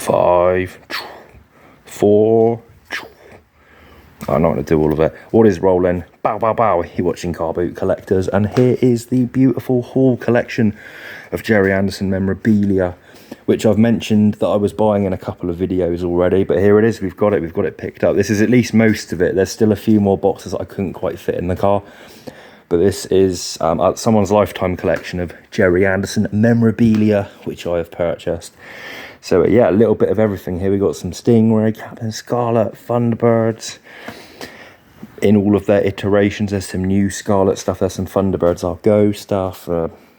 5, 4. I'm not going to do all of it. What is rolling? Bow, bow, bow. You're watching Car Boot Collectors, and here is the beautiful haul collection of Gerry Anderson memorabilia, which I've mentioned that I was buying in a couple of videos already, but here it is. We've got it picked up. This is at least most of it. There's still a few more boxes that I couldn't quite fit in the car, but this is someone's lifetime collection of Gerry Anderson memorabilia, which I have purchased. So yeah, a little bit of everything here. We got some Stingray, Captain Scarlet, Thunderbirds in all of their iterations. There's some new Scarlet stuff. There's some Thunderbirds I'll Go stuff.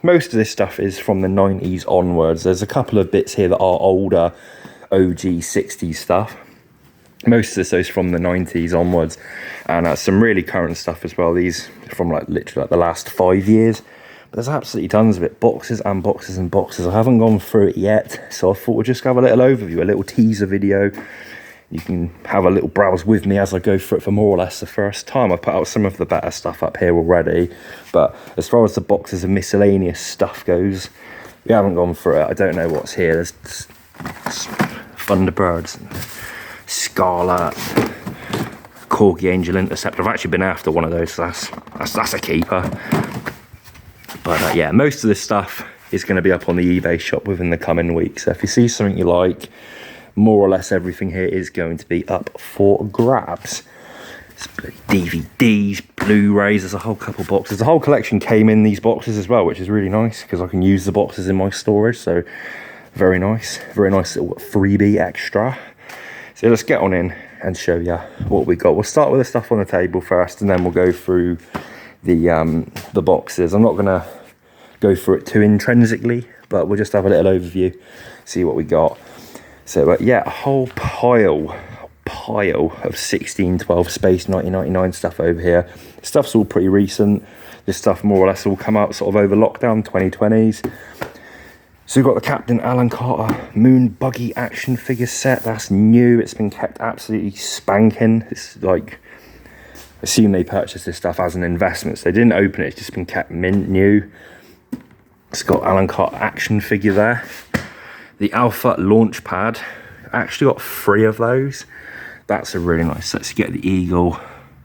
Most of this stuff is from the 90s onwards. There's a couple of bits here that are older, OG 60s stuff. Most of this is from the 90s onwards, and some really current stuff as well. These from literally the last 5 years. There's absolutely tons of it, boxes and boxes and boxes. I haven't gone through it yet, so I thought we'd just have a little overview, a little teaser video. You can have a little browse with me as I go through it for more or less the first time. I've put out some of the better stuff up here already, but as far as the boxes of miscellaneous stuff goes, we haven't gone through it. I don't know what's here. There's Thunderbirds, and Scarlet, Corgi Angel Intercept. I've actually been after one of those, so that's a keeper. But yeah, most of this stuff is going to be up on the eBay shop within the coming weeks. So if you see something you like, more or less everything here is going to be up for grabs. DVDs, Blu-rays, there's a whole couple boxes. The whole collection came in these boxes as well, which is really nice because I can use the boxes in my storage. So very nice little freebie extra. So let's get on in and show you what we got. We'll start with the stuff on the table first, and then we'll go through the boxes. I'm not gonna go through it too intrinsically, but we'll just have a little overview, see what we got. So yeah, a whole pile of 1612 Space 1999 stuff over here. Stuff's all pretty recent. This stuff more or less all come out sort of over lockdown 2020s. So we've got the Captain Alan Carter Moon Buggy action figure set. That's new. It's been kept absolutely spanking. It's like, I assume they purchased this stuff as an investment, so they didn't open it. It's just been kept mint new. It's got Alan Carter action figure there. The Alpha launch pad. Actually got 3 of those. That's a really nice set. So you get the Eagle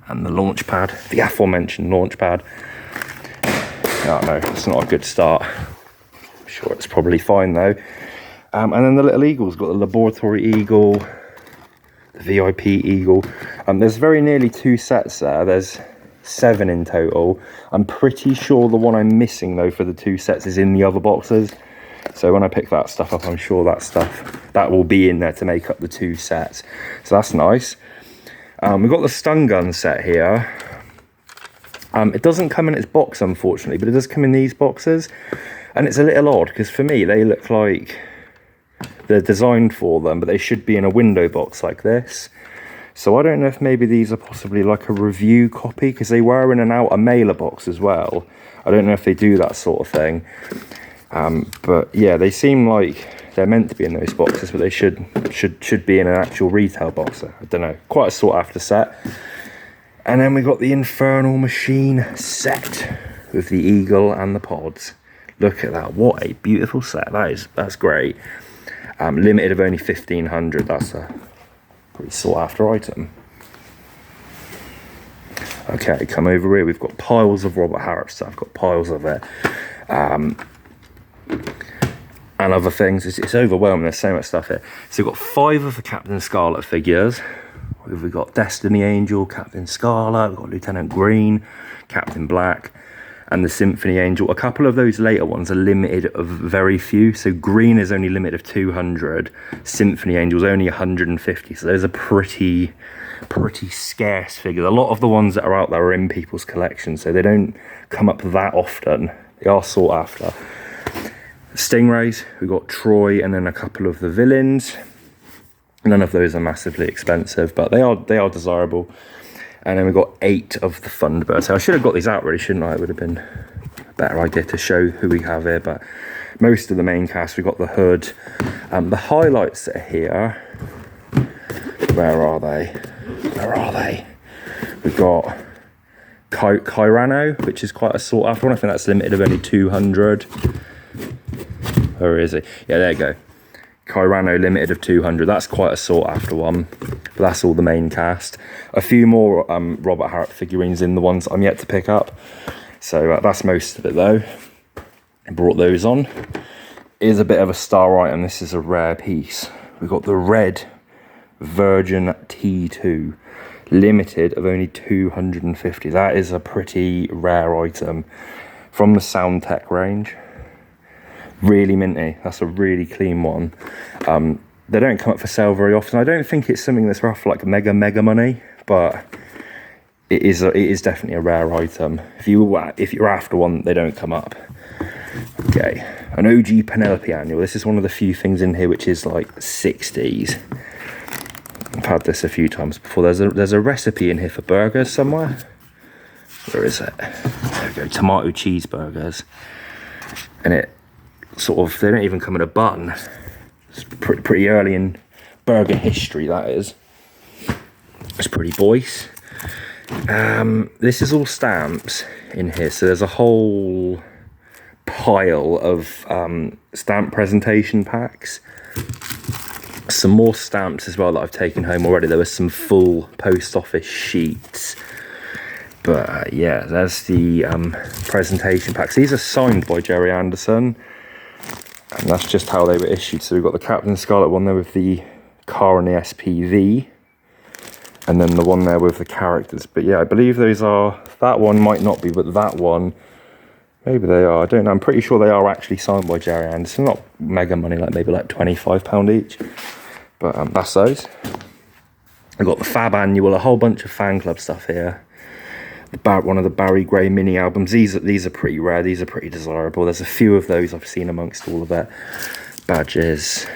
and the launch pad, the aforementioned launch pad. Oh no, it's not a good start. I'm sure it's probably fine though. And then the little Eagle's got the Laboratory Eagle, the VIP Eagle. There's very nearly 2 sets there. There's 7 in total. I'm pretty sure the one I'm missing though for the 2 sets is in the other boxes. So when I pick that stuff up, I'm sure that will be in there to make up the 2 sets. So that's nice. We've got the stun gun set here. It doesn't come in its box, unfortunately, but it does come in these boxes. And it's a little odd, because for me, they look like they're designed for them, but they should be in a window box like this. So I don't know if maybe these are possibly like a review copy, because they were in and out a mailer box as well. I don't know if they do that sort of thing. But yeah, they seem like they're meant to be in those boxes, but they should be in an actual retail box. I don't know, quite a sought after set. And then we got the Infernal Machine set with the Eagle and the pods. Look at that, what a beautiful set. That's great. Limited of only 1,500. That's a pretty sought after item. Okay, come over here. We've got piles of Robert Harris stuff. Got piles of it. And other things. It's overwhelming. There's so much stuff here. So we've got 5 of the Captain Scarlet figures. We've got Destiny Angel, Captain Scarlet. We've got Lieutenant Green, Captain Black, and the Symphony Angel. A couple of those later ones are limited of very few. So Green is only limited of 200. Symphony Angel's only 150. So those are pretty scarce figures. A lot of the ones that are out there are in people's collections, so they don't come up that often. They are sought after. Stingrays, we've got Troy and then a couple of the villains. None of those are massively expensive, but they are desirable. And then we've got 8 of the Thunderbirds. So I should have got these out really, shouldn't I? It would have been a better idea to show who we have here, but most of the main cast, we've got the Hood. The highlights that are here, where are they? We've got Kyrano, which is quite a sought after one. I think that's limited of only 200. Where is he? Yeah, there you go. Kyrano limited of 200. That's quite a sought after one, but that's all the main cast. A few more Robert Harrop figurines in the ones I'm yet to pick up. So that's most of it though. I brought those on. Here's a bit of a star item. This is a rare piece. We've got the red Virgin T2, limited of only 250. That is a pretty rare item from the Soundtech range. Really minty. That's a really clean one. They don't come up for sale very often. I don't think it's something that's worth like mega money, but it is definitely a rare item. If you're after one, they don't come up. Okay, an OG Penelope annual. This is one of the few things in here which is like 60s. I've had this a few times before. There's a recipe in here for burgers somewhere. Where is it? There we go. Tomato cheeseburgers, and it sort of, they don't even come in a bun. It's pretty early in burger history, that is. It's pretty boys. This is all stamps in here, so there's a whole pile of stamp presentation packs. Some more stamps as well that I've taken home already. There was some full post office sheets, but yeah, there's the presentation packs. These are signed by Gerry Anderson, and that's just how they were issued. So we've got the Captain Scarlet one there with the car and the SPV, and then the one there with the characters. But yeah, I believe those are, that one might not be, but that one, maybe they are. I don't know. I'm pretty sure they are actually signed by Gerry Anderson. Not mega money, like maybe like £25 each. But that's those. I've got the Fab Annual, a whole bunch of fan club stuff here. One of the Barry Gray mini albums. These are pretty rare. These are pretty desirable. There's a few of those I've seen amongst all of it. Badges.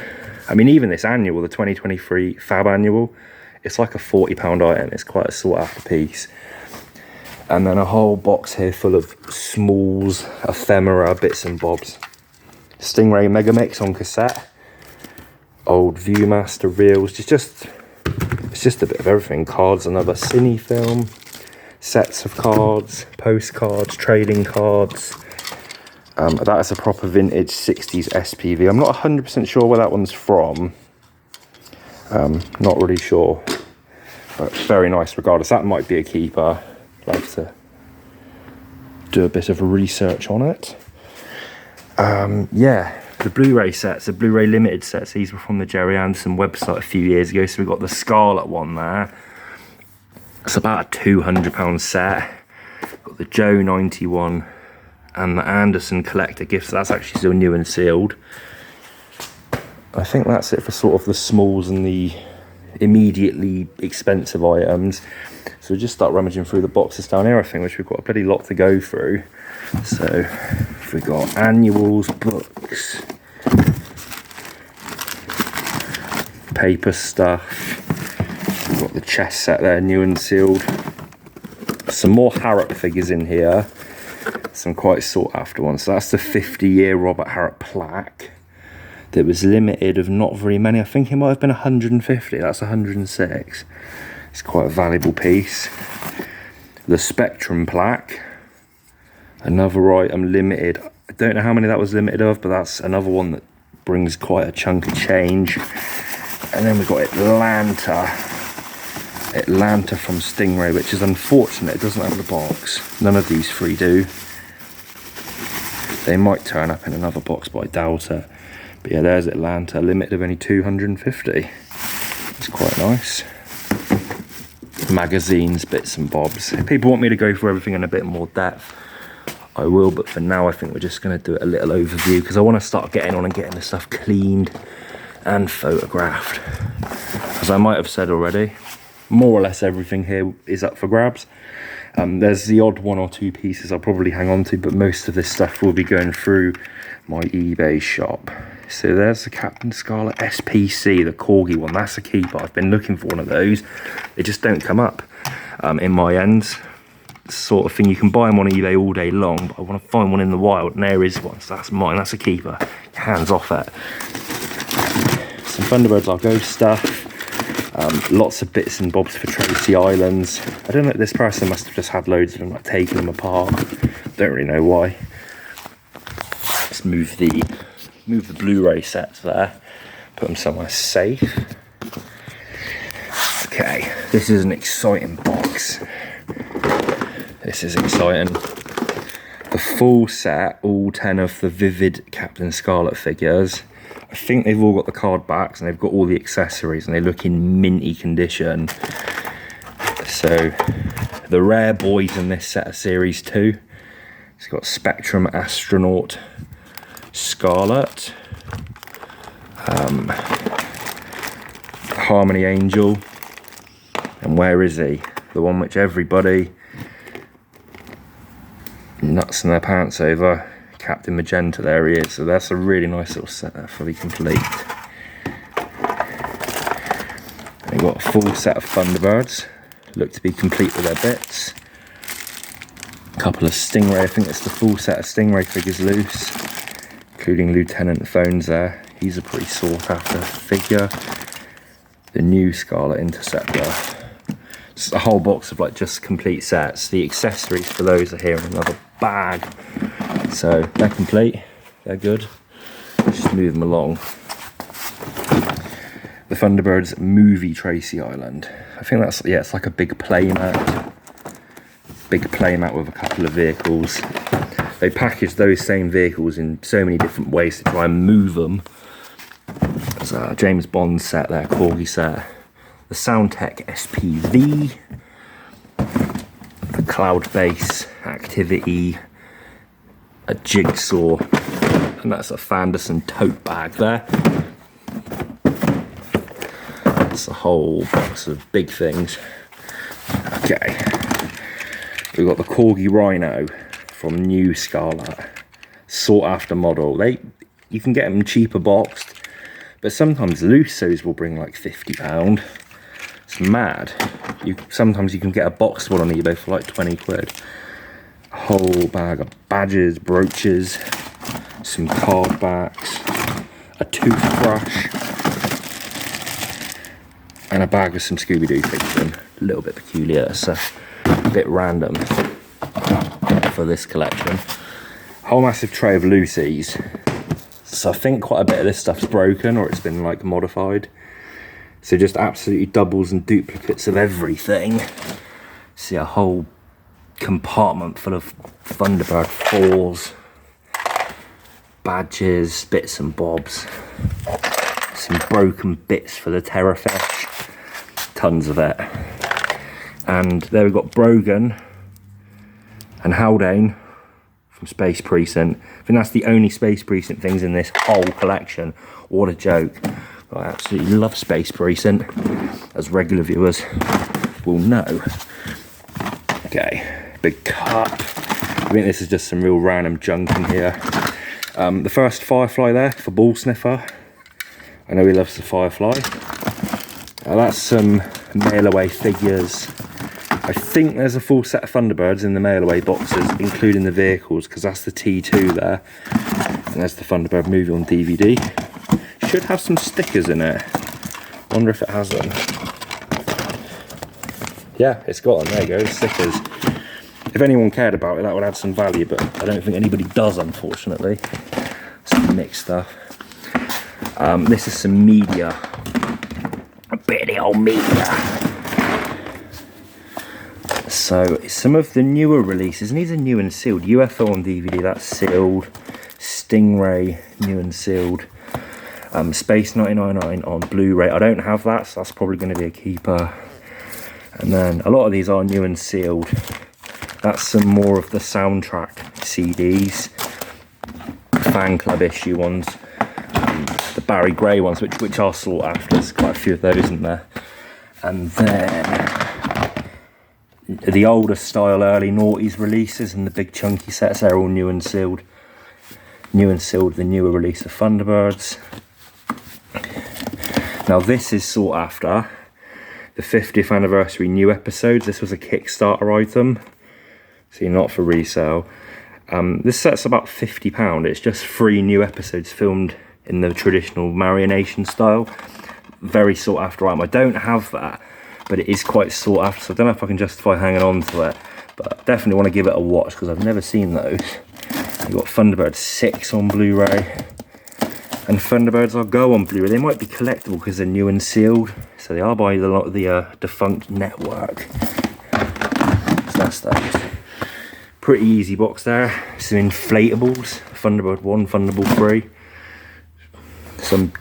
I mean, even this annual, the 2023 Fab Annual, it's like a £40 item. It's quite a sought after piece. And then a whole box here full of smalls, ephemera, bits and bobs. Stingray Megamix on cassette. Old Viewmaster reels. It's just a bit of everything. Cards, another cine film. Sets of cards, postcards, trading cards. That is a proper vintage 60s SPV. I'm not 100% sure where that one's from. Not really sure. But very nice regardless. That might be a keeper. I'd like to do a bit of research on it. Yeah, the Blu-ray sets, the Blu-ray limited sets, these were from the Gerry Anderson website a few years ago. So we've got the Scarlet one there. It's about a £200 set. Got the Joe 91 and the Anderson collector gifts. That's actually still new and sealed. I think that's it for sort of the smalls and the immediately expensive items. So we'll just start rummaging through the boxes down here, I think, which we've got a bloody lot to go through. So we've got annuals, books, paper stuff. We've got the chess set there, new and sealed. Some more Harrop figures in here. Some quite sought after ones. So that's the 50-year Robert Harrop plaque. That was limited of not very many. I think it might have been 150. That's 106. It's quite a valuable piece. The Spectrum plaque. Another item limited. I don't know how many that was limited of, but that's another one that brings quite a chunk of change. And then we've got Atlanta from Stingray, which is unfortunate. It doesn't have the box. None of these three do. They might turn up in another box, but I doubt it. But yeah, there's Atlanta, limited of only 250. It's quite nice. Magazines, bits and bobs. If people want me to go through everything in a bit more depth, I will, but for now I think we're just going to do a little overview, because I want to start getting on and getting the stuff cleaned and photographed. As I might have said already, more or less everything here is up for grabs. There's the odd one or two pieces I'll probably hang on to, but most of this stuff will be going through my eBay shop. So there's the Captain Scarlet SPC, the Corgi one. That's a keeper. I've been looking for one of those. They just don't come up in my ends. Sort of thing, you can buy them on eBay all day long, but I want to find one in the wild, and there is one. So that's mine. That's a keeper. Hands off it. Some Thunderbirds Argo stuff. Lots of bits and bobs for Tracy Islands. I don't know, this person must have just had loads of them, like taking them apart. Don't really know why. Let's move the Blu-ray sets there. Put them somewhere safe. Okay, this is an exciting box. This is exciting. The full set, all 10 of the vivid Captain Scarlet figures. I think they've all got the card backs and they've got all the accessories and they look in minty condition. So the rare boys in this set are series 2. It's got Spectrum Astronaut Scarlet, Harmony Angel, and where is he? The one which everybody nuts in their pants over, Captain Magenta. There he is. So that's a really nice little set there, fully complete. They've got a full set of Thunderbirds, look to be complete with their bits. A couple of Stingray, I think it's the full set of Stingray figures loose, including Lieutenant Phones there. He's a pretty sought after figure. The new Scarlet Interceptor. It's a whole box of like just complete sets. The accessories for those are here in another bag. So they're complete, they're good. Just move them along. The Thunderbirds movie Tracy Island. I think that's, yeah, it's like a big playmat. Big playmat with a couple of vehicles. They package those same vehicles in so many different ways to try and move them. There's a James Bond set there, Corgi set. The Soundtech SPV. The Cloud Base Activity. A Jigsaw. And that's a Anderson tote bag there. That's a whole box of big things. Okay. We've got the Corgi Rhino from New Scarlet. Sought after model. You can get them cheaper boxed, but sometimes Lusos will bring like £50. It's mad. Sometimes you can get a boxed one on eBay for like 20 quid. A whole bag of badges, brooches, some card backs, a toothbrush, and a bag with some Scooby-Doo figures in. A little bit peculiar, so a bit random for this collection. Whole massive tray of Lucy's. So I think quite a bit of this stuff's broken or it's been like modified. So just absolutely doubles and duplicates of everything. See a whole compartment full of Thunderbird 4s, badges, bits and bobs, some broken bits for the Terrorfish, tons of it. And there we've got Brogan and Haldane from Space Precinct. I think that's the only Space Precinct things in this whole collection. What a joke. I absolutely love Space Precinct, as regular viewers will know. Okay, big cup. I think this is just some real random junk in here. The first Firefly there for Ball Sniffer. I know he loves the Firefly. That's some mail away figures. I think there's a full set of Thunderbirds in the mail away boxes, including the vehicles, because that's the T2 there. And there's the Thunderbird movie on DVD. Should have some stickers in it. Wonder if it has them. Yeah, it's got them. There you go, stickers. If anyone cared about it, that would add some value, but I don't think anybody does, unfortunately. Some mixed stuff. This is some media. A bit of the old media. So, some of the newer releases, and these are new and sealed. UFO on DVD, that's sealed. Stingray, new and sealed. Space 999 on Blu-ray. I don't have that, so that's probably going to be a keeper. And then a lot of these are new and sealed. That's some more of the soundtrack CDs. Fan club issue ones. The Barry Gray ones, which are sought after. There's quite a few of those in there. And then the older style early noughties releases and the big chunky sets, they're all new and sealed. New and sealed, the newer release of Thunderbirds. Now this is sought after. The 50th anniversary new episodes. This was a Kickstarter item, so not for resale. This set's about £50. It's just 3 new episodes filmed in the traditional Marionation style. Very sought after item. I don't have that, but it is quite sought after, so I don't know if I can justify hanging on to it, but I definitely want to give it a watch because I've never seen those. You've got Thunderbird 6 on Blu-ray. And Thunderbirds are Go on Blu-ray. They might be collectible because they're new and sealed. So they are by the defunct network. So that's those. Pretty easy box there. Some inflatables. Thunderbird 1, Thunderbird 3. Some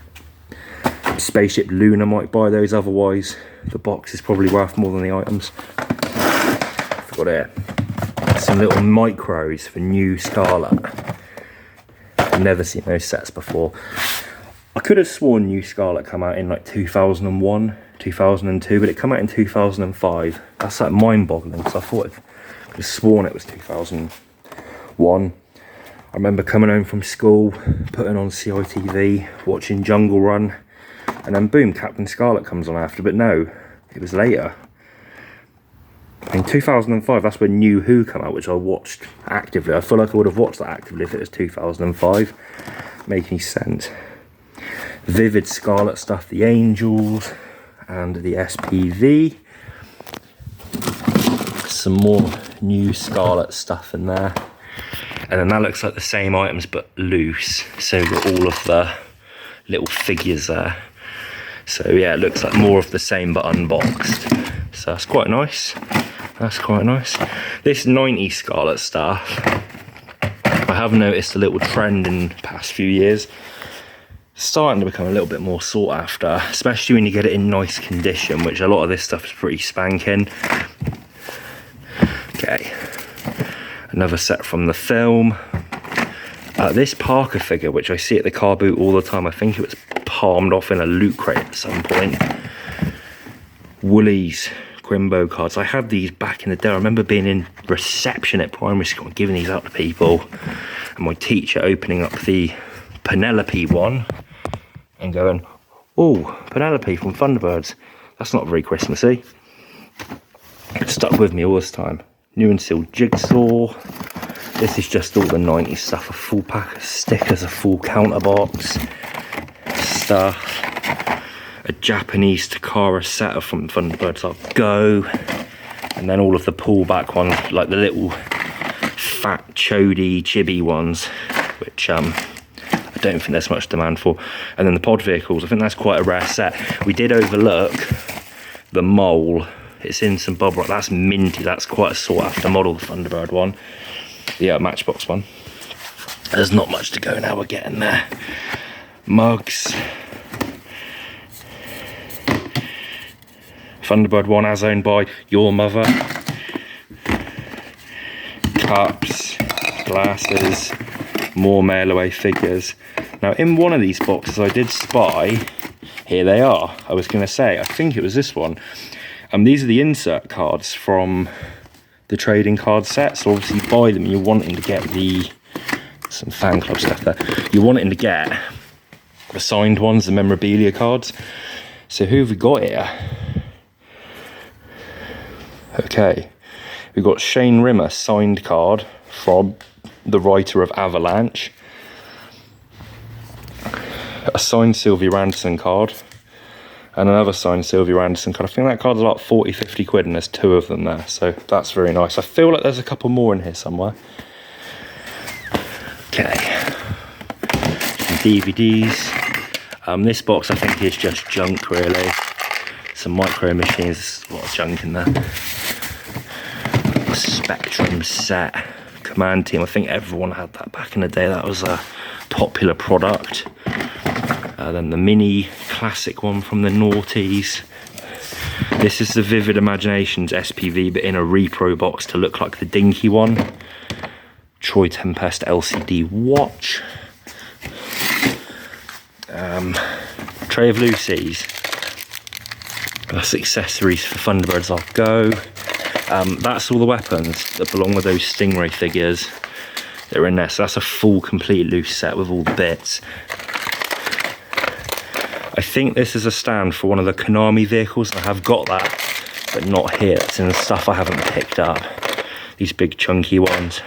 Spaceship Luna might buy those, otherwise the box is probably worth more than the items. Got here some little micros for New Scarlet. I've never seen those sets before. I could have sworn New Scarlet came out in like 2001, 2002, but it came out in 2005. That's like mind-boggling, because I thought I could have sworn it was 2001. I remember coming home from school, putting on CITV, watching Jungle Run, and then boom, Captain Scarlet comes on after, but no, it was later. In 2005, that's when New Who came out, which I watched actively. I feel like I would have watched that actively if it was 2005. Making sense. Vivid Scarlet stuff, the Angels and the SPV. Some more New Scarlet stuff in there. And then that looks like the same items but loose. So we've got all of the little figures there. So yeah, it looks like more of the same but unboxed. So that's quite nice. That's quite nice. This 90s Scarlet stuff, I have noticed a little trend in the past few years. Starting to become a little bit more sought after, especially when you get it in nice condition, which a lot of this stuff is pretty spanking. Okay, another set from the film. This Parker figure, which I see at the car boot all the time, I think it was palmed off in a loot crate at some point. Woolies Grimbo cards. I had these back in the day. I remember being in reception at primary school and giving these out to people, and my teacher opening up the Penelope one and going, oh, Penelope from Thunderbirds. That's not very Christmassy. It stuck with me all this time. New and sealed Jigsaw. This is just all the 90s stuff. A full pack of stickers, a full counter box stuff. A Japanese Takara setter from Thunderbirds Go. And then all of the pullback ones, like the little fat chody chibi ones, which I don't think there's much demand for. And then the pod vehicles, I think that's quite a rare set. We did overlook the mole. It's in some bubble wrap. That's minty. That's quite a sought after model, the Thunderbird one. Yeah, Matchbox one. There's not much to go now, we're getting there. Mugs. Thunderbird 1 as owned by your mother. Cups, glasses, more mail away figures. Now in one of these boxes I did spy, here they are. I was going to say, I think it was this one. These are the insert cards from the trading card set. So obviously you buy them and you're wanting to get some fan club stuff there. You're wanting to get the signed ones, the memorabilia cards. So who have we got here? Okay, we've got Shane Rimmer signed card from the writer of Avalanche. A signed Sylvia Anderson card. And another signed Sylvia Anderson card. I think that card's about 40-50 quid and there's two of them there. So that's very nice. I feel like there's a couple more in here somewhere. Okay. Some DVDs. This box I think is just junk really. Some micro machines. There's a lot of junk in there. Spectrum set. Command Team. I think everyone had that back in the day. That was a popular product. Then the mini classic one from the noughties. This is the Vivid Imaginations SPV, but in a repro box to look like the dinky one. Troy Tempest LCD watch. Tray of Lucy's. That's accessories for Thunderbirds Go. That's all the weapons that belong with those Stingray figures that are in there. So that's a full, complete loose set with all the bits. I think this is a stand for one of the Konami vehicles, and I have got that, but not here. It's in the stuff I haven't picked up. These big chunky ones.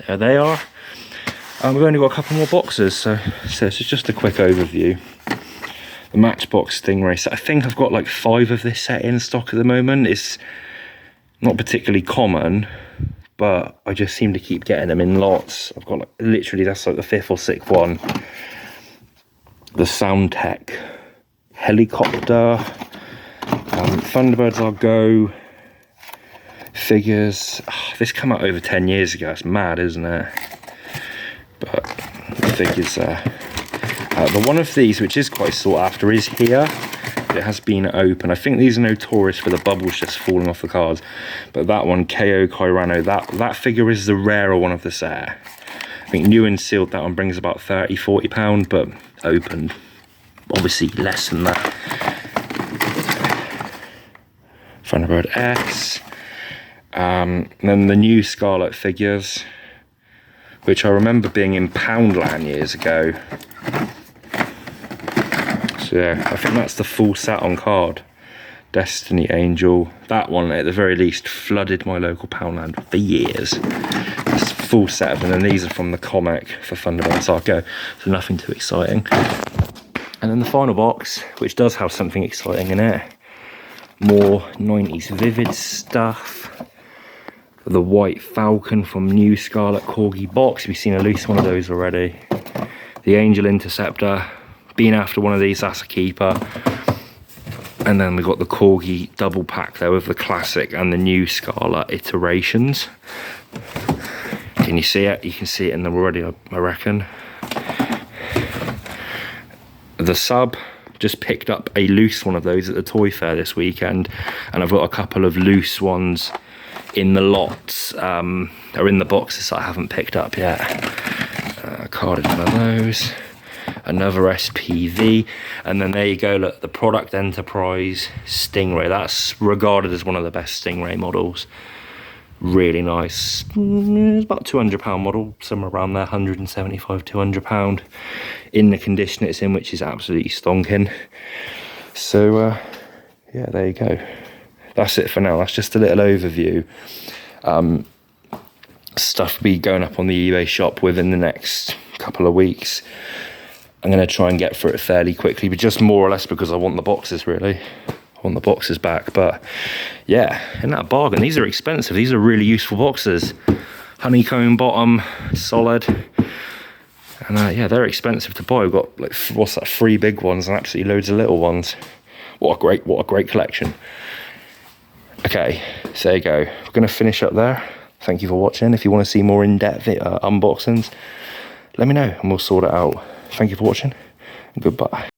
There they are. We've only got a couple more boxes, so this is just a quick overview. The Matchbox Stingray set. I think I've got like 5 of this set in stock at the moment. It's not particularly common, but I just seem to keep getting them in lots. I've got like, literally, that's like the 5th or 6th one. the Soundtech helicopter, Thunderbirds Are Go figures. Oh, this came out over 10 years ago. It's mad, isn't it? But the figures there. The one of these, which is quite sought after, is here. It has been open. I think these are notorious for the bubbles just falling off the cards. But that one, KO Kyrano, that figure is the rarer one of the set. I think new and sealed, that one brings about £30–40, but opened, obviously less than that. Thunderbird S. And then the new Scarlet figures, which I remember being in Poundland years ago. So yeah, I think that's the full set on card. Destiny Angel. That one, at the very least, flooded my local Poundland for years. It's full set of them, and these are from the comic for Thunderbirds Are Go, so nothing too exciting. And then the final box, which does have something exciting in it. More 90s Vivid stuff. The White Falcon from New Scarlet Corgi box. We've seen a loose one of those already. The Angel Interceptor. Been after one of these, that's a keeper. And then we've got the Corgi double pack there with the classic and the New Scarlet iterations. Can you see it? You can see it in them already, I reckon. The sub, just picked up a loose one of those at the toy fair this weekend, and I've got a couple of loose ones in the lots, or in the boxes that I haven't picked up yet. Carded one of those. Another SPV, and then there you go, look, the Product Enterprise Stingray. That's regarded as one of the best Stingray models. Really nice. It's about £200 model, somewhere around there, £175–200 in the condition it's in, which is absolutely stonking. So yeah, there you go. That's it for now. That's just a little overview. Stuff will be going up on the eBay shop within the next couple of weeks. I'm going to try and get through it fairly quickly, but just more or less because I want the boxes, really. I want the boxes back. But yeah, isn't that a bargain? These are expensive. These are really useful boxes. Honeycomb bottom, solid. And yeah, they're expensive to buy. We've got, like, what's that, 3 big ones and absolutely loads of little ones. What a great collection. Okay, so there you go. We're going to finish up there. Thank you for watching. If you want to see more in-depth unboxings, let me know and we'll sort it out. Thank you for watching, and goodbye.